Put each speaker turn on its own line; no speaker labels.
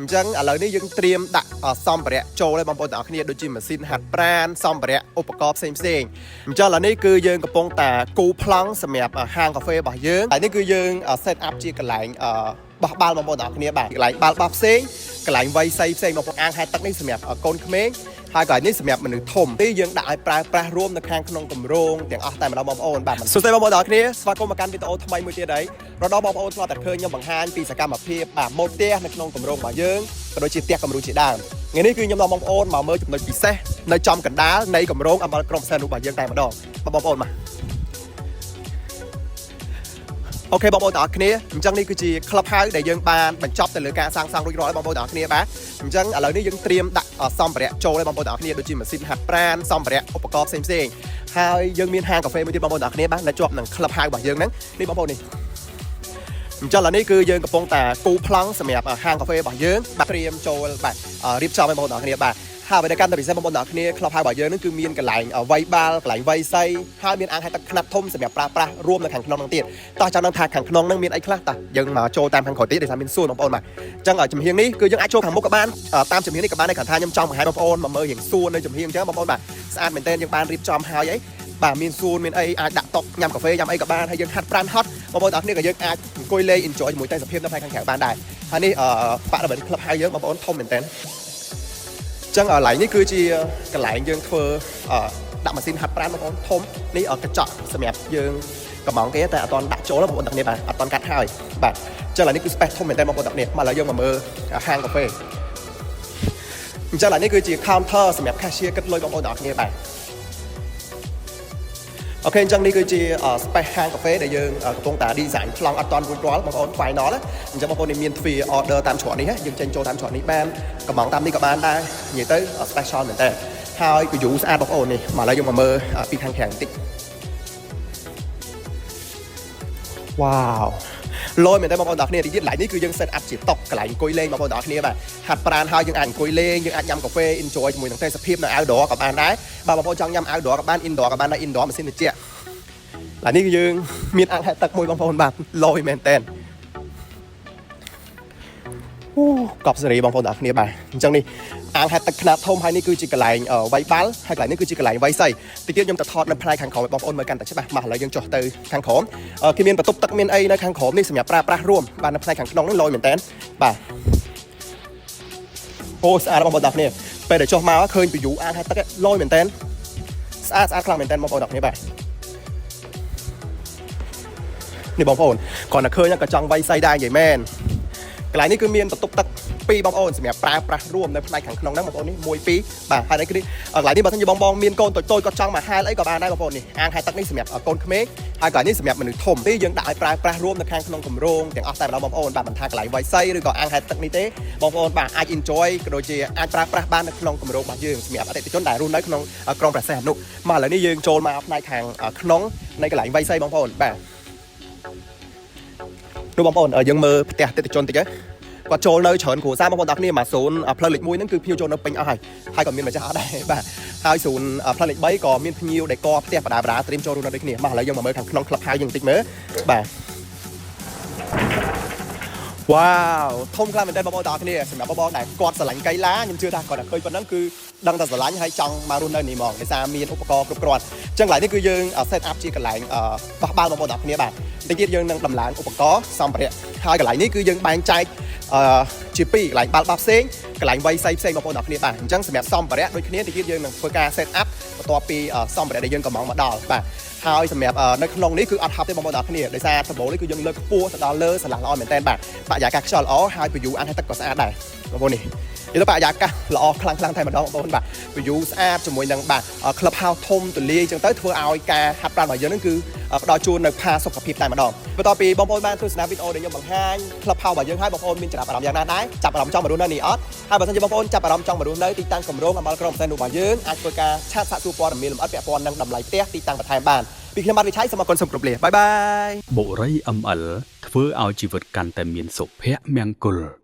ចឹងឥឡូវនេះយើងត្រៀមដាក់សម្ភារៈចូលឲ្យបងប្អូនទាំងអស់គ្នាដូចជាម៉ាស៊ីនហាត់ប្រាណសម្ភារៈឧបករណ៍ផ្សេងអញ្ចឹងឥឡូវនេះគឺយើងកំពុងតែគូប្លង់សម្រាប់ហាងកាហ្វេរបស់យើងហើយនេះគឺយើង set up ជាកន្លែងបោះបាល់បងប្អូនទាំងអស់គ្នាបាទកន្លែងបាល់បោះផ្សេងកន្លែងវ័យស័យផ្សេងបងប្អូនអាងហែទឹកនេះសម្រាប់កូនក្មេងហើយកន្លែងនេះសម្រាប់មនុស្សធំទីយើងដាក់ឲ្យប្រើប្រាស់រួមនៅខាងក្នុងគម្រោងទាំងអស់តែម្ដងបងប្អូនបាទសួស្តីបងប្អូនទាំងអស់គ្នាស្វាគមន៍មកកាន់វីដេអូថ្មីមួយទៀតហើយរដបងប្អូនធ្លាប់តែឃើញខ្ញុំបង្ហាញពីសកម្មភាពម៉ូដផ្ទះនៅក្នុងគម្រោងរបស់យើងក៏ដូចជាផ្ទះគំរូជាដើមថ្ងៃនេះគឺខ្ញុំនាំបងប្អូនមកមើលចំណុចពិសេសនៅចំកណ្ដាលនៃគម្រោងអមលក្រុមផ្សេងរបស់យើងតែម្ដងបងប្អូនមកអូខេបងប្អូនទាំងអស់គ្នាអញ្ចឹងនេះគឺជា Club House ដែលយើងបានបញ្ចប់ទៅលើការសាងសង់រួចរាល់បងប្អូនទាំងអស់គ្នាបាទអញ្ចឹងឥឡូវនេះយើងត្រៀមដាក់សម្ភារៈចូលឲ្យបងប្អូនទាំងអស់គ្នាដូចជាម៉ាស៊ីនហាត់ប្រាណសម្ភារៈឧបករណ៍ផ្សេងហើយយើងមានហាងកាហ្វេមួយទៀតបងប្អូនទាំងអស់គ្នាបាទនៅជាប់នឹង Club House របស់យើងហ្នឹងនេះបងប្អូននេះអញ្ចឹងឥឡូវនេះគឺយើងកំពុងតែគូប្លង់សម្រាប់ហាងកាហ្វេរបស់យើងបាទត្រៀមចូលបាទរៀបចំឲ្យបងប្អូនទាំងអស់គ្នាបាទហើយបើកាន់តែពិសេសបងប្អូនទាំងអស់គ្នា Club House របស់យើងហ្នឹងគឺមានកន្លែងវ័យបាល់កន្លែងវ័យស័យហើយមានអាងហែទឹកខ្នាតធំសម្រាប់ប្រើប្រាស់រួមនៅខាងក្នុងហ្នឹងទៀតតោះចង់ដឹងថាខាងក្នុងហ្នឹងមានអីខ្លះតោះយើងមកចូលតាមខាងក្រោយទៀតដោយសារមានសួរបងប្អូនបាទអញ្ចឹងចំហៀងនេះគឺយើងអាចចូលខាងមុខក៏បានតាមចំហៀងនេះក៏បានដែរគ្រាន់ថាខ្ញុំចង់បង្ហាញបងប្អូនមកមើលរៀងសួរនៅចំហៀងអញ្ចឹងបងប្អូនបាទស្អាតមែនទែនយើងបានរៀបចំហើយអីបាទមានសួនមានអីអាចដាក់តុញ៉ាំកាហ្វេញ៉ាំអីក៏បានហើយយើងហាត់ប្រាណហត់បងប្អូនទាំងអស់គ្នាក៏យើងអាចអង្គុយលេង enjoy ជាមួយតែសភាពនៅផ្នែកខាងក្រៅបានដែរហើយនេះបរិបទ Club House យើងបងប្អូនធំមែនទែនចឹងកន្លែងនេះគឺជាកន្លែងយើងធ្វើដាក់ម៉ាស៊ីនហាត់ប្រាណបងប្អូនធំនេះកញ្ចក់សម្រាប់យើងកំងគេតែអត់ទាន់ដាក់ចូលបងប្អូនទាំងគ្នាបាទអត់ទាន់កាត់ហើយបាទចឹងឥឡូវនេះគឺ space ធំមែនតើបងប្អូនទាំងគ្នាមកឥឡូវយើងមកមើលហាងកាហ្វេអញ្ចឹងឥឡូវនេះគឺជា counter សម្រាប់ cashier គិតលុយបងប្អូនទាំងគ្នាបាទអូខេអញ្ចឹងនេះគឺជា space ហាងកាហ្វេដែលយើងកំពុងតែ design ប្លង់អត់ទាន់រួចរាល់បងប្អូន final អញ្ចឹងបងប្អូនមានទ្វារ order តាមច្រកនេះយើងចេញចូលតាមច្រកនេះបានកំងតាមនេះក៏បានដែរនិយាយទៅ special មែនតើហើយ view ស្អាតបងប្អូននេះមកឥឡូវយើងមកមើលពីខាងក្រៅបន្តិចវ៉ាវលយមែនតើបងប្អូនទាំងគ្នាទីទៀតឡៃនេះគឺយើង set up ជាតុកន្លែងអង្គុយលេងបងប្អូនទាំងគ្នាបាទហាត់ប្រាណហើយយើងអាចអង្គុយលេងយើងអាចញ៉ាំកាហ្វេ enjoy ជាមួយនឹងទេសភាពនៅ outdoor ក៏បានដែរបាទបងប្អូនចង់ញ៉ាំ outdoor ក៏បាន indoor ក៏បានដែរ indoor ម៉ាស៊ីនត្រជាក់ឡៃនេះគឺយើងមានអាងហែទឹកមួយបងប្អូនបាទលយមែនតើកប់សេរីបងប្អូនទាំងគ្នាបាទអញ្ចឹងនេះអាងហែទឹកខ្នាតធំហើយនេះគឺជាកន្លែងវ័យបាល់ហើយកន្លែងនេះគឺជាកន្លែងវ័យស័យទីទៀតខ្ញុំទៅថតនៅផ្នែកខាងក្រោមបងប្អូនមើលកាន់តែច្បាស់មកឥឡូវយើងចុះទៅខាងក្រោមគេមានបន្ទប់ទឹកមានអីនៅខាងក្រោមនេះសម្រាប់ប្រើប្រាស់រួមបាទនៅផ្នែកខាងក្នុងនេះលយមែនតើបាទអូស្អាតបងប្អូនទាំងគ្នាពេលដែលចុះមកឃើញ view អាងហែទឹកលយមែនតើស្អាតខ្លាំងមែនតើបងប្អូនទាំងគ្នាបាទនេះបងប្អូនគ្រាន់តែឃើញក៏ចង់វ័យស័យដែរនិយាយមែនកន្លែងនេះគឺមានបន្ទប់ទឹកពីរបងប្អូនសម្រាប់ប្រើប្រាស់រួមនៅផ្នែកខាងក្នុងហ្នឹងបងប្អូននេះ1 2បាទហើយនេះគឺកន្លែងនេះបើសិនជាបងមានកូនតូចៗគាត់ចង់មកហែលអីក៏បានដែរបងប្អូននេះអាងហែទឹកនេះសម្រាប់កូនក្មេងហើយកន្លែងនេះសម្រាប់មនុស្សធំទីយើងដាក់ឲ្យប្រើប្រាស់រួមនៅខាងក្នុងគម្រោងទាំងអស់តែម្ដងបងប្អូនបាទមិនថាកន្លែងវ័យស័យឬក៏អាងហែទឹកនេះទេបងប្អូនបាទអាច enjoy ក៏ដូចជាអាចប្រើប្រាស់បាននៅក្នុងគម្រោងរបស់យើងសម្រាប់អតិថិជនដែលរស់នៅក្នុងក្រុងព្រះសីហនុមកឥឡូវនេះយើងចូលមកផ្នែកខាងក្នុងនៃកន្លែងវ័យស័យបងប្អូនបាទនោះបងប្អូនយើងមើលផ្ទះអតិថិជនតិចទៅគាត់ចូលនៅច្រើនគ្រួសារបងប្អូនទាំងគ្នាមកសូនផ្លូវលេខ1ហ្នឹងគឺភ្ញៀវចូលនៅពេញអស់ហើយក៏មានម្ចាស់អត់ដែរបាទហើយសូនផ្លូវលេខ3ក៏មានភ្ញៀវដែលកផ្ទះបដាត្រៀមចូលរួមនៅដូចគ្នាមកឥឡូវយើងមកមើលខាងក្នុង Club House យើងបន្តិចមើលបាទវ៉ាវធំខ្លាំងមែនតើបងប្អូនទាំងគ្នាសម្រាប់បងប្អូនដែលគាត់ស្រឡាញ់កីឡាខ្ញុំជឿថាគាត់តែឃើញប៉ុណ្ណឹងគឺដឹងតែស្រឡាញ់ហើយចង់មករស់នៅនេះហ្មងដោយសារមានឧបករណ៍គ្រប់គ្រាន់អញ្ចឹងកន្លែងនេះគឺយើង set up ជាកន្លែងបោះបាល់បងប្អូនទាំងគ្នាបាទតិចទៀតយើងនឹងដំឡើងឧបករណ៍សម្ភារៈហើយកន្លែងនេះគឺយើងបែងចែកជាពីរកន្លែងបាល់បោះផ្សេងកន្លែងវ័យស័យផ្សេងបងប្អូនទាំងគ្នាបាទអញ្ចឹងសម្រាប់សម្ភារៈដូចគ្នាតិចទៀតយើងនឹងធ្វើការ set up បន្ទាប់ពីសម្ភារៈដែលយើងកំងមកដល់បាទហើយសម្រាប់នៅក្នុងនេះគឺអត់ហប់ទេបងប្អូនទាំងគ្នាដោយសារដំបូងនេះគឺយើងលើកខ្ពស់ទៅដល់លើស្រឡះល្អមែនតើបាទបរិយាកាសខ្យល់ល្អហើយ view អានឲ្យទឹកក៏ស្អាតដែរបងប្អូននេះនិយាយទៅបរិយាកាសល្អខ្លាំងតែម្ដងបងប្អូនបាទ view ស្អាតជាមួយនឹងបាទ Club House ធំទូលាយអញ្ចឹងទៅធ្វើឲ្យការហាត់ប្រាណរបស់យើងនឹងគឺផ្ដល់ជូននៅផាសុខភាពតែម្ដងបន្ទាប់ពីបងប្អូនបានទស្សនាវីដេអូដែលខ្ញុំបង្ហាញ Club House របស់យើងហើយបងប្អូនមានចំណាប់អារម្មណ៍យ៉ាងណាដែរចាប់អារម្មណ៍ចង់មករស់នៅនេះអត់ហើយបើសិនជាបងប្អូនចាប់អារម្មណ៍ចង់មករស់នៅទីតាំងគម្រោងអមលក្រុមផ្សេងរបស់យើងអាចធ្វើការឆាតសាកសួរព័ត៌មានលម្អិតពាក់ព័ន្ធនឹងតម្លៃផ្ទះទីតាំងបន្ថែមបានពីខ្ញុំបាទវិឆ័យសូមអរគុណសូមគោរពលាបាយបាយ
បុរី ML ធ្វើឲ្យជីវិតកាន់តែមានសុភមង្គល